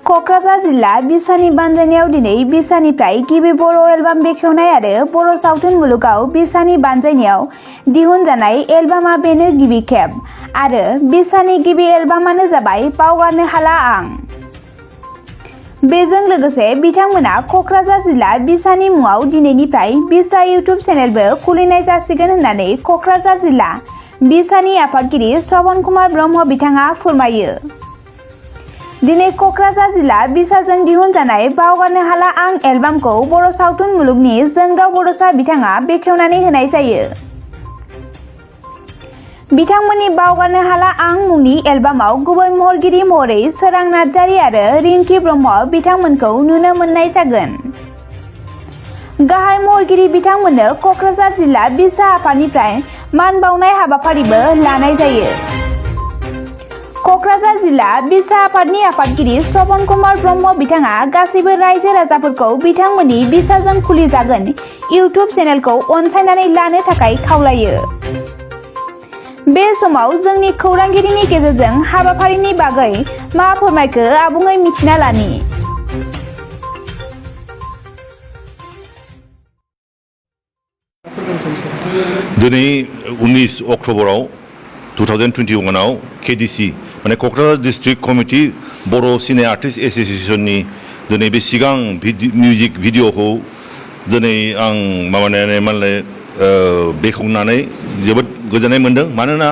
क'क्राझार जिल्ला बिसानि बानजायनायाव दिनै बिसानिफ्राय गिबि बर' एलबाम बेखेवनाय आरो बर' सावथुन मुलुगाव बिसानि बानजायनायाव दिहुनजानाय एलबामा बेनो गिबि खेब आरो बिसानि गिबि एलबामानो जाबाय बावगारनो हाला आं। बेजों लोगोसे बिथांमोना क'क्राझार जिल्ला बिसानि मुङाव दिनैनिफ्राय बिसा इउटुब चेनेलबो खुलिनाय जासिगोन होननानै क'क्राझार जिल्ला बिसानि आफादगिरि श्रवण कुमार ब्रह्म बिथाङा फोरमायो। दिनै क'क्राझार जिल्ला बिसाजों दिहुनजानाय बावगारनो हाला आं एलबामखौ बर' सावथुन मुलुगनि जोंदाव बड'सा बिथाङा बेखेवनानै होनाय जायो। बिथांमोननि बावगारनो हाला आं मुंनि एलबामाव गुबै महरगिरि महरै सोरां नार्जारि आरो रिंकी ब्रह्म बिथांमोनखौ नुनो मोननाय जागोन। गाहाय महरगिरि बिथांमोननो क'क्राझार जिल्ला बिसा आफादनिफ्राय मान बावनाय हाबाफारिबो लानाय जायो। क'क्राझार जिल्ला बिसा आफादनि आफादगिरि श्रवण कुमार ब्रह्म बिथाङा गासैबो रायजो राजाफोरखौ बिथांमोननि बिसाजों खुलिजागोन इउटुब चेनेलखौ अनसायनानै लानो थाखाय खावलायो। बे समाव जोंनि खौरांगिरिनि गेजेरजों हाबाफारिनि बागै मा फोरमायखो आबुङै मिथिना लानि। दिनै 19 अक्ट'बराव 2021आव केडिसि माने क'क्राझार डिस्ट्रिक्ट कमिटि बर' सिने आर्टिस्ट एस'सिएशननि दिनै बे सिगां मिउजिक भिडिअखौ दिनै आं बेखेवनानै जोबोद गोजोननाय मोन्दों। मानोना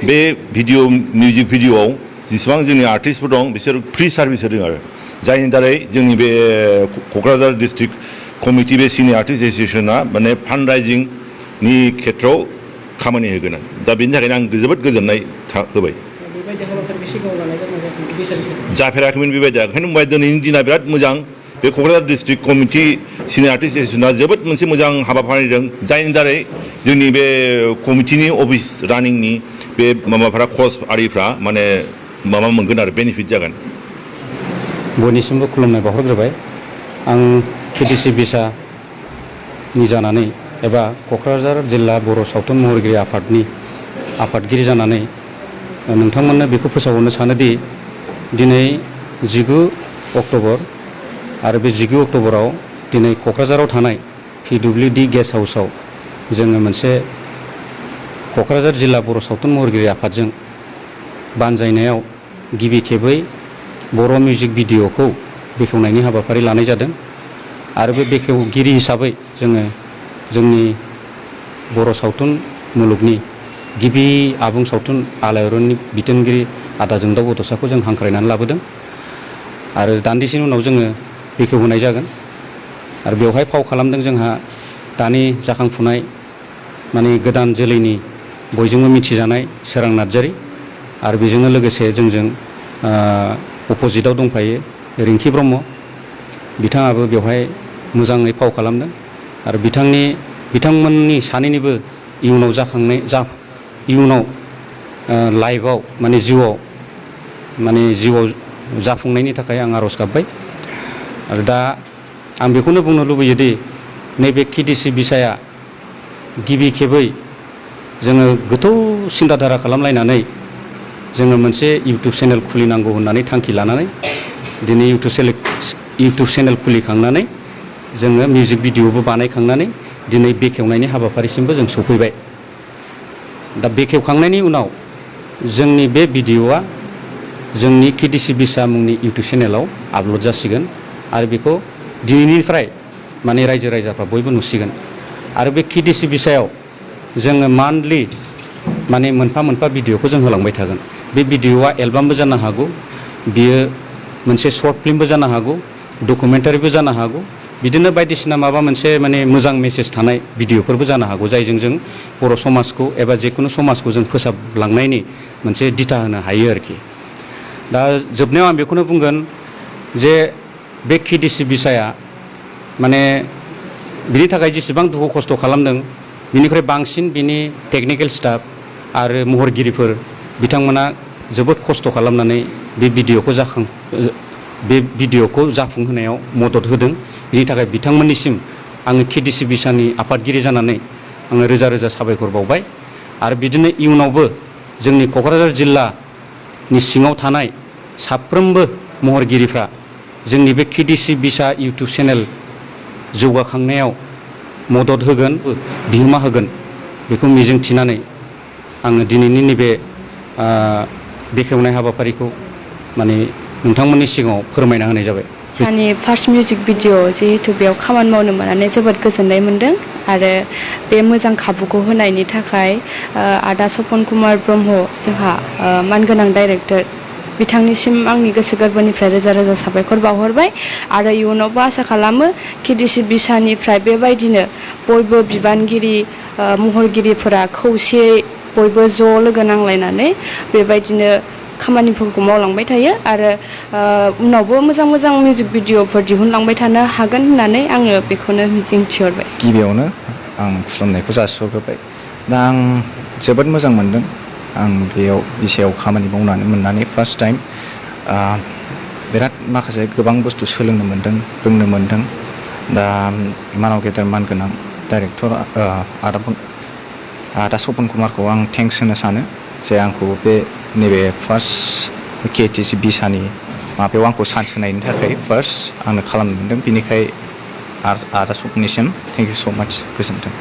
बे मिउजिक भिडिअआव जेसेबां जोंनि आर्टिस्टफोर दं बिसोर फ्रि सार्भिस होदों आरो जायनि दारै जोंनि बे क'क्राझार डिस्ट्रिक्ट कमिटि बे सिने आर्टिस्ट एस'सिएशना माने फान्ड राइजिंनि खेथ्रआव खामानि होगोन। दा बेनि थाखायनो आं जोबोद गोजोननाय होबाय। जाफेराखैमोन बेबायदि ओंखायनो बुंबाय दिनैनि दिना बिराद मोजां। बे क'क्राझार डिस्ट्रिक्ट कमिटि सिने आर्टिस्ट एस'सिएशना जोबोद मोनसे मोजां हाबाफारि दं जायनि दारै जोंनि बे कमिटिनि अफिस रानिंनि बे माबाफ्रा कस्ट आरिफ्रा माने माबा मोनगोन आरो बेनिफिट जागोन। बयनिसिमबो खुलुमनाय बावहरग्रोबाय। आं केडिसि बिसानि जानानै एबा क'क्राझार जिल्ला बर' सावथुन महरगिरि आफादनि आफादगिरि जानानै नोंथांमोननो बेखौ फोसावहरनो सानोदि दिनै 19 अक्ट'बर आरो बे 19 अक्ट'बराव दिनै क'क्राझाराव थानाय PWD गेस्ट हाउसआव जोङो मोनसे क'क्राझार जिल्ला बर' सावथुन महरगिरि आफादजों बानजायनायाव गिबि खेबै बर' मिउजिक भिडिअखौ बेखेवनायनि हाबाफारि लानाय जादों आरो बे बेखेवगिरि हिसाबै जोङो जोंनि बर' सावथुन मुलुगनि गिबि आबुं सावथुन आलायारननि बिथोनगिरि आदा जोंदाव बड'साखौ जों हांख्रायनानै लाबोदों आरो दान्दिसेनि उनाव जोङो बेखेवहोनाय जागोन। आरो बेवहाय फाव खालामदों जोंहा दानि जाखांफुनाय माने गोदान जोलैनि बयजोंबो मिथिजानाय सोरां नार्जारि आरो बेजोंनो लोगोसे जोंजों अपोजिटआव दंफायो रिंकी ब्रह्म बिथाङाबो बेवहाय मोजाङै फाव खालामदों आरो बिथांमोननि सानैनिबो इयुनाव लाइफआव माने जिउआव जाफुंनायनि थाखाय आं आर'ज गाबबाय। आरो दा आं बेखौनो बुंनो लुबैयोदि नैबे केडिसि बिसाया गिबि खेबै जोङो गोथौ सिन्ताधारा खालामलायनानै जोङो मोनसे इउटुब चेनेल खुलिनांगौ होननानै थांखि लानानै दिनै इउटुब चेनेल खुलिखांनानै जोङो मिउजिक भिडिअबो बानायखांनानै दिनै बेखेवनायनि हाबाफारिसिमबो जों सफैबाय। दा बेखेवखांनायनि उनाव जोंनि बे भिडिअआ जोंनि केडिसि बिसा मुंनि इउटुब चेनेलाव आपल'ड जासिगोन आरो बेखौ दिनैनिफ्राय माने रायजो राजाफ्रा बयबो नुसिगोन। आरो बे केडिसि बिसायाव जोङो मान्थलि माने मोनफा मोनफा भिडिअखौ जों होलांबाय थागोन। बे भिडिअआ एलबामबो जानो हागौ, बियो मोनसे शर्ट फिल्मबो जानो हागौ, डकुमेन्टारिबो जानो हागौ, बिदिनो बायदिसिना माबा मोनसे माने मोजां मेसेज थानाय भिडिअफोरबो जानो हागौ जायजों जों बर' समाजखौ एबा जेखुनु समाजखौ जों फोसाबलांनायनि मोनसे दिथा होनो हायो आरोखि। दा जोबनायाव आं बेखौनो बुंगोन जे बे केडिसि बिसाया माने बिनि थाखाय जेसेबां दुखु खस्थ' खालामदों बिनिख्रुइ बांसिन बिनि टेकनिकेल स्टाफ आरो महरगिरिफोर बिथांमोना जोबोद खस्थ' खालामनानै बे भिडिअखौ जाफुंहोनायाव मदद होदों। बिनि थाखाय बिथांमोननिसिम आङो केडिसि बिसानि आफादगिरि जानानै आङो रोजा रोजा साबायखर बावबाय। आरो बिदिनो इयुनावबो जोंनि क'क्राझार जिल्लानि सिङाव थानाय साफ्रोमबो महरगिरिफ्रा जोंनि बे KDC बिसा इउटुब चेनेल जौगाखांनायाव मदद होगोन बिहोमा होगोन बेखौ मिजिंथिनानै आङो दिनैनि नैबे बेखेवनाय हाबाफारिखौ माने नोंथांमोननि सिगाङाव फोरमायना होनाय जाबाय। सानि फार्स्ट मिउजिक भिडिअ जिहेतु बेयाव खामानि मावनो मोननानै जोबोद गोजोननाय मोन्दों आरो बे मोजां खाबुखौ होनायनि थाखाय आदा सपन कुमार ब्रह्म जोंहा मानगोनां डाइरेक्टर बिथांनिसिम आंनि गोसो गोरबोनिफ्राय रोजा रोजा साबायखर बावहरबाय आरो इयुनावबो आसा खालामो KDC बिसानिफ्राय बेबायदिनो बयबो बिबानगिरि महरगिरिफोरा खौसेयै बयबो ज' लोगो नांलायनानै बेबायदिनो खामानिफोरखौ मावलांबाय थायो आरो उनावबो मोजां मोजां मिउजिक भिडिअफोर दिहुनलांबाय थानो हागोन होननानै आङो बेखौनो मिजिंथिहरबाय। गिबियावनो आं खुलुमनायखौ जासिहरग्रोबाय। दा आं जोबोद मोजां मोनदों आं बेयाव बिसायाव खामानि मावनानै मोननानै फार्स्ट टाइम बिराद माखासे गोबां बुस्थु सोलोंनो मोनदों रोंनो मोनदों। दा मानाव गेदेर मानगोनां डाइरेक्टर आदा सपन कुमारखौ आं थेंक्स होनो सानो जे आंखौ बे नैबे फार्स्ट KDC बिसानि माबायाव आंखौ चान्स होनायनि थाखाय फार्स्ट आंनो खालामनो मोनदों। बिनिखाय आदा सपननिसिम थेंक इउ स' माच गोजोन्थों।